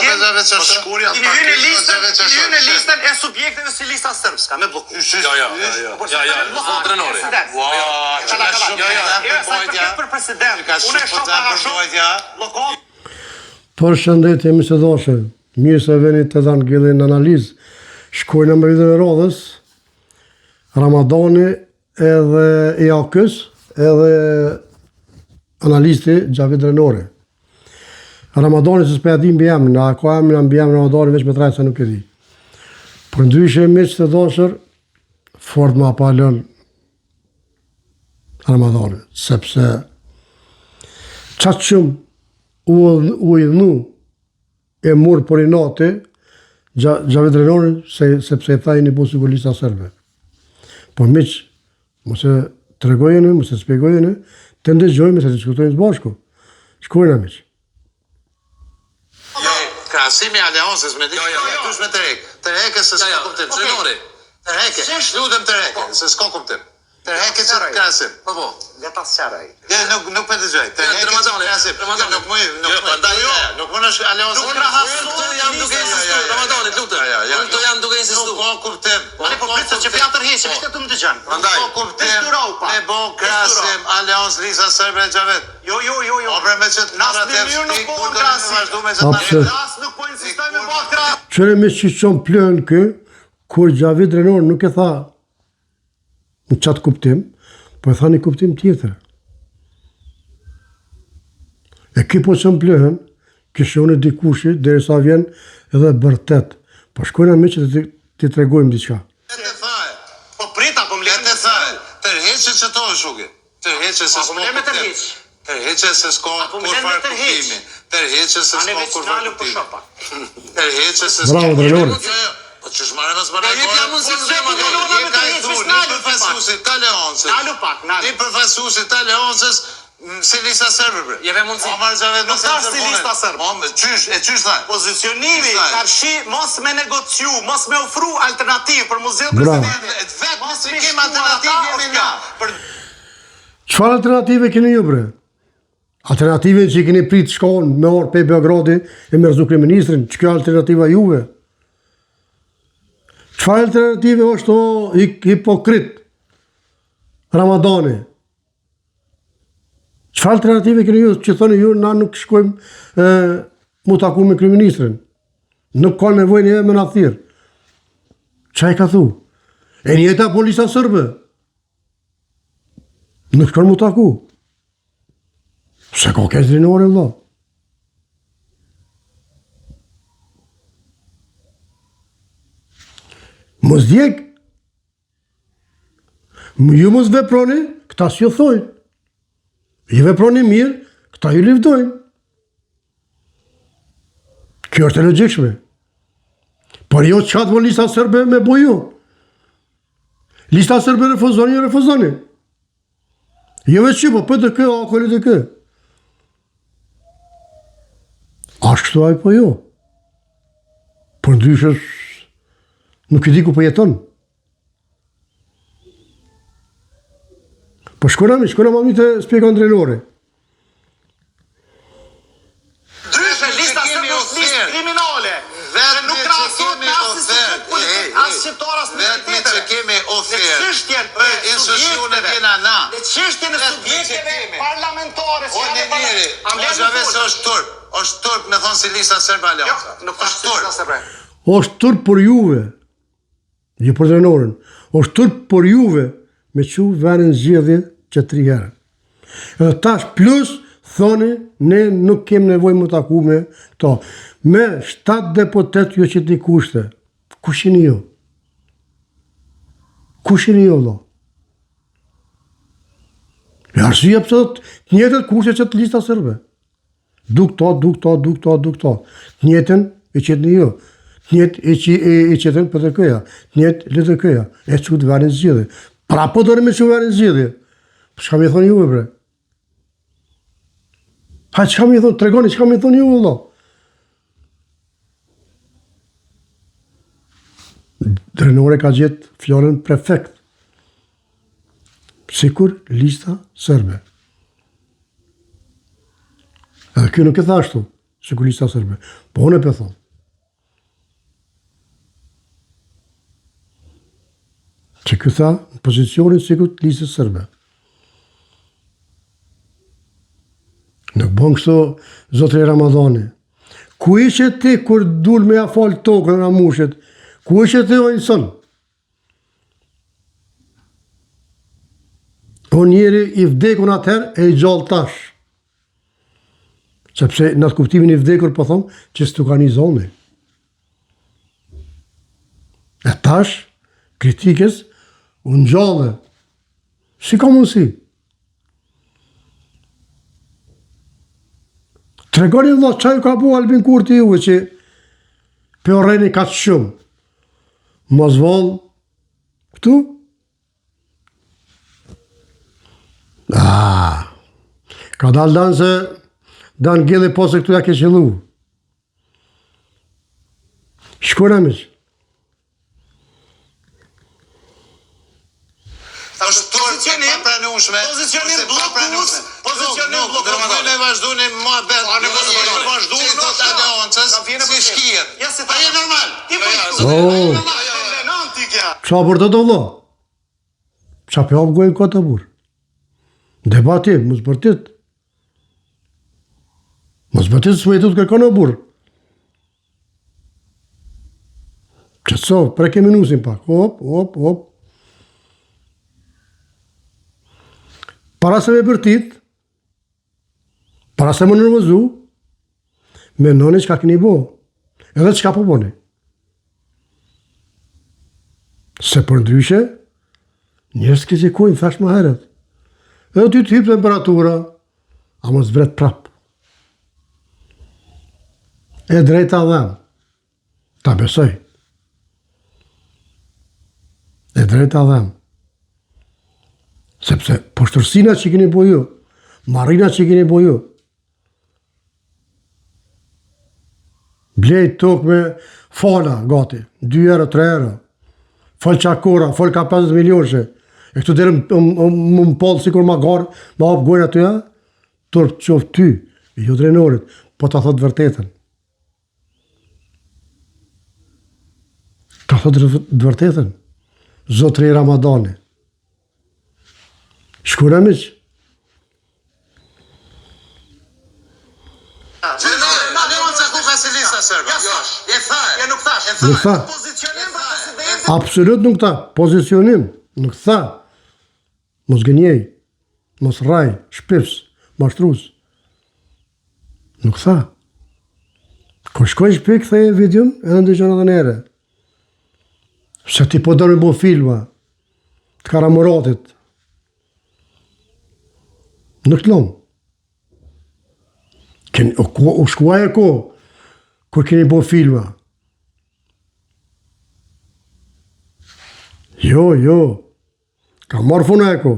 i hynë listën e subjekteve si lista sërbska, me bloku. Për president, unë e shoh para lokal. Përshëndetje miqëdashë, mirë se veni të dhanë gjellin analizë. Shkojnë në mbretërinë e Rodhës, Ramadani edhe EAK-s, edhe analisti Xhavid Drenori. Ramadani se s'pe dim emrin, a ka emrin mbi emrin Ramadani veç me trajtë se nuk e di. Për ndryshe miq të dashur, fort ma pa lënë Ramadani, sepse qatë shumë u idhnu e murë për inati Xhavid Drenori sepse e tha i një bu sigurisht serbe. Po miq, mos e tregojeni, mos e shpjegojeni, të ndëgjojmë se diskutojmë së bashku. Shkojna miq. Krahasimi i aleancës me dysh me Terheke se s'ka kuptim. Drenori. Terheke. Lutem Terheke, se s'ka kuptim. Terheke që krahasim. Po. Le ta sqaroj. Nuk po dëgjoj. Terheke krahasim. Nuk mund është aleancë. Jam duke insistuar. Ramadani, lutem. Unë jam duke insistuar. Po kuptim. Po pritse që fjalë tërheqje, vetë të më dëgjon. Prandaj Po kuptim. Ne bën krahasim aleancë Lisa Serbe e Xhavid. Jo. Po për me që nuk po krahasim. As nuk po insistoj me bë krahasim. Qëre me që qonë plën kë, kur Xhavid Drenori nuk e tha në qatë kuptim, po e tha një kuptim tjetër. E ki po qënë plëhen, kështë unë e dikushi, dhe sa vjen edhe bërtet. Po shkojna me që ti tregojmë diqka. Po prita, po më letë e thaj. Tërheqe që to e shuki. Tërheqe se s'ko kuptim. Tërheqe se s'ko kur farë kuptimi. Tërheqe se s'ko kur farë kuptimi. Tërheqe se s'ko Bravo, Drenori. Po që shmarë mësë maraj kore. Je ka i thu, një përfasusit të aleancës. Një përfasusit të aleancës si lista serbe, bre. Jeve mundësi. Nuk tash si lista serbe. Qysh thaj? Pozicionimi, karshi, mos me negociu, mos me ofru alternativë për muzeu presidentit. Vetë mos me kem alternativë jemi nga. Qëfar alternative keni ju, bre? Alternative që i keni prit shkon me orë pe Beogradi e me rëzu kryeministrin, që kjo alternativa juve? Qëfar alternative është o hipokrit? Ramadani. Qëfar alternative keni ju që thoni ju na nuk shkojmë mu taku me kryeministrin? Nuk ka nevojë një me na thirr. Qa i ka thu? E njëta po lista sërbe. Nuk shkon mu taku. Se ka kesh Drenori, vëlla. Mos djeg. Ju mos veproni, këta s'ju thojnë. Ju veproni mirë, këta ju livdojnë. Kjo është e logjikshme. Por jo qatë po lista sërbe me boju. Lista sërbe refuzoni. Jo veç që, po për të kë, ako li të kë. Ashtë këtu aj po jo. Por ndryshës nuk i di ku po jeton. Po shkona ma mi të spjegon Drenori. Dryshe, lista sërbe është listë kriminale. Nuk krahasot me asë shqiptaras në vetëmi që kemi oferë. Institucione vjena na. Në çështjen e subjekteve parlamentare. O një njeri, Xhavid se është turp me thonë si lista serbe aleanca. Nuk është lista serbe. është turp për juve, jo për Drenorin, është turp për juve me që venin zgjedhje që 3 herë. Edhe tash plus thoni ne nuk kem nevojë më taku me këto. Me 7 deputet jo që ti kushte. Kush jeni ju? Kush jeni ju, vëlla? E arsye pse të njëjtët kushte që të lista serbe. Duk to. Njëtën e qëtën ju. Njët e qëtën për të këja. Njët le të këja. E që të verin zgjidhje. Pra po dërë me që verin zgjidhje. Çka mi thonë juve, bre? Ha, çka mi thonë? Tregoni, çka mi thonë juve, vëlla? Drenori ka gjetë fjallën prefekt. Sikur lista serbe. Edhe kjo nuk e thashtu. se ku lista sërbe. Po unë e për thonë. Që këtha në pozicionin si këtë listës sërbe. Nuk bon kështu zotri Ramadani. Ku ishe ti kur dul me ja falë tokën nga mushet? Ku ishe ti o inson? O njeri i vdekun atëherë e i gjallë tash. Sepse në atë kuptimin i vdekur po thomë që s'tu ka një zoni. E tash, kritikës, unë gjallë. Si ka mundësi? Tregoni vëlla çaj ka bu Albin Kurti juve që pe orreni ka të shumë. Mos vallë këtu? Ka dalë danë se danë gjellë po se këtu ja ke qëllu. Shkona miq. Pozicionim bllokus, pozicionim bllokus. Ne vazhdoni muhabet. Si shkijet. A je normal? Qa për të vëlla? Qa për javë gojnë këtë burë? Debati, mos bërtit. Mos bërtit së vejtut kërkon o burë. Qëtëso, preke minusin pak. Hop. Para se me bërtit, para se më nërvëzu, me nëni qka këni bo, edhe qka po boni. Se për ndryshe, njërës kizikojnë, thash më heret. Edhe ty të hypë temperatura, a më zvret prap. E drejta dhem, ta besoj. E drejta dhem. Sepse poshtërsina që keni bo ju, marina që keni bo ju, blejt tokë me fala, gati, 2 euro, 3 euro, fol qakora, fol ka 50 milionëshe, e këtu dherë më polë si kur ma garë, ma hapë gojnë atyja, tërë qoftë ty, jo drenorit, po ta thotë vërtetën. Ta thotë vërtetën, zotri Ramadani. Shkura miq. Nuk tha. Absolut nuk tha. Pozicionim. Nuk tha. Mos gënjej. Mos raj. Shpifs. Mashtrus. Nuk tha. Ko shkoj shpik, theje videon, edhe ndëgjon edhe nere. Se ti po dërë bo filma. Të Karamoratit. Në këtë lomë. U shkuaj e ko, kur keni bo filma. Jo. Ka marrë funa e ko.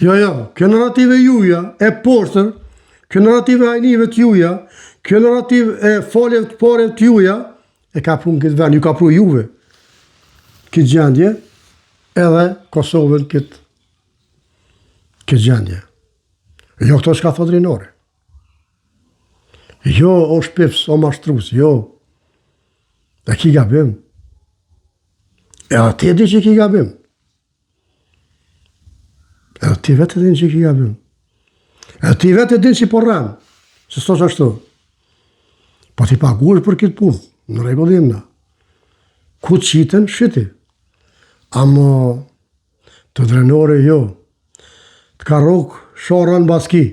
Jo, kjo narrative juja, e poshtër, kjo narrative ajnive të juja, kjo narrative e falje të pare të juja, e ka pru në këtë vend, ju ka pru juve, këtë gjendje, edhe Kosovën këtë gjendje. Jo këto shka thot rinore. Jo, o shpifs, o mashtrus, jo. E ki gabim. Edhe ti e di që ki gabim. Edhe ti vetë e din që ki gabim. Edhe ti vetë e din që i porran. Se s'to që ashtu. Po ti paguash për këtë punë. Në regullim na. Ku të qiten, shiti. Amo të drenore jo. Të ka rogë shoran baski.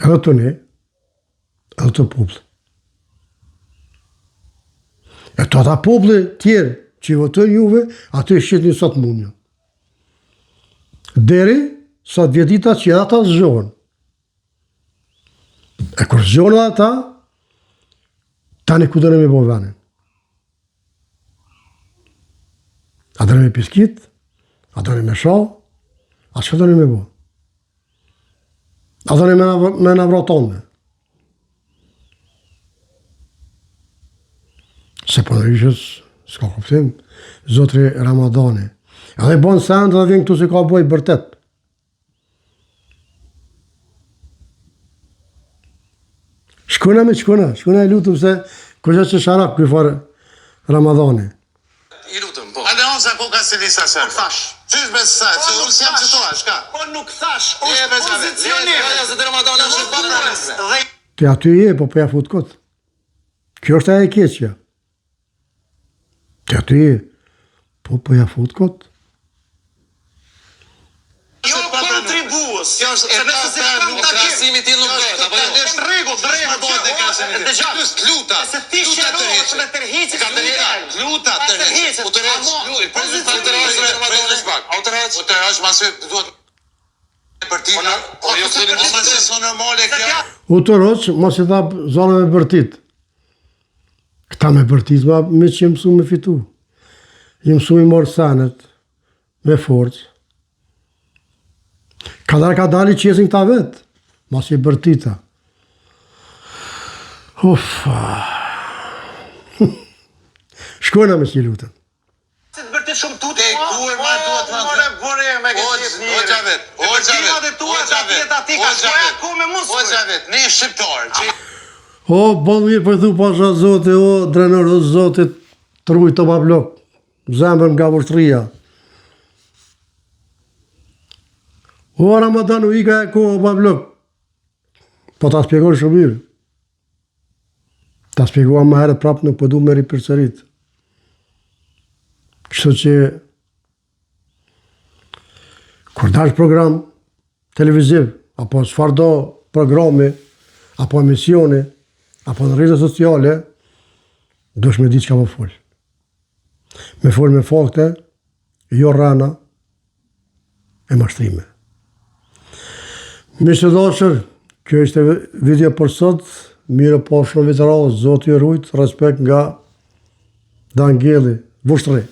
Edhe të ne. Edhe të publi. E të ata publi tjerë që i votën juve, atë i shqit një sot mundjo. Deri sot vjetita që edhe ata zgjohen. E kur zgjohen edhe ata, tani ku dërë me bo venin. A dërë me piskit, a dërë me shal, a që dërë me bo? A dërë me navratonme. Se po në ishës, s'ka kuptim, Zotri Ramadani. Edhe bon send dhe vjen këtu si ka boj bërtet. Shkuna e lutëm se kërgjë që sharak këj farë Ramadani. I lutëm, po. Aleonza ku ka si lista sërë? Po thash. Qysh me së se unë si jam qëtoa, shka? Po nuk thash, është pozicionim. Zoti Ramadani është pa problem. Dhe Te aty je, po ja fut kot. Kjo është e keqja. Te aty je, po ja fut kot. jo kontribuos. Kjo është e pa nuk krasimi ti nuk do. Apo është rregull, luta. Se ti shërohesh me tërheqje. Luta tërheqje. U tërheq. U tërheq masë duhet bërtit. Po jo të masë son normale kjo. U të roq, mos i tha zona me bërtit. Këta me bërtit, me që mësu me fitu. I mësu i morë sanet, me forcë. Ka dali qesin këta vetë, mos i bërtita. Shkojna me si lutën. Se të bërtit shumë tutë. Te kur ma duhet më të Bore me këtë një. O Xhavet, ne shqiptar. O, bon mirë për thu pasha zote, o, drenër, o, zote, të rujtë të bablok, zemër nga vështria. O, Ramadan, u ika e kohë, o, bablok. Po ta spjegoj shumë mirë. Ta spjegoj më herët prapë nuk përdu me ripërsërit. Kështu që, kur dash program televiziv, apo çfarëdo programi, apo emisioni, apo në rrjetet sociale, dush me di çka më fol. Me fol me fakte, jo rana e mashtrime. Miq të dashur, kjo ishte video për sot. Mirë po shumë vetë Zoti ju rujt, respekt nga Dangeli, Vushtrri.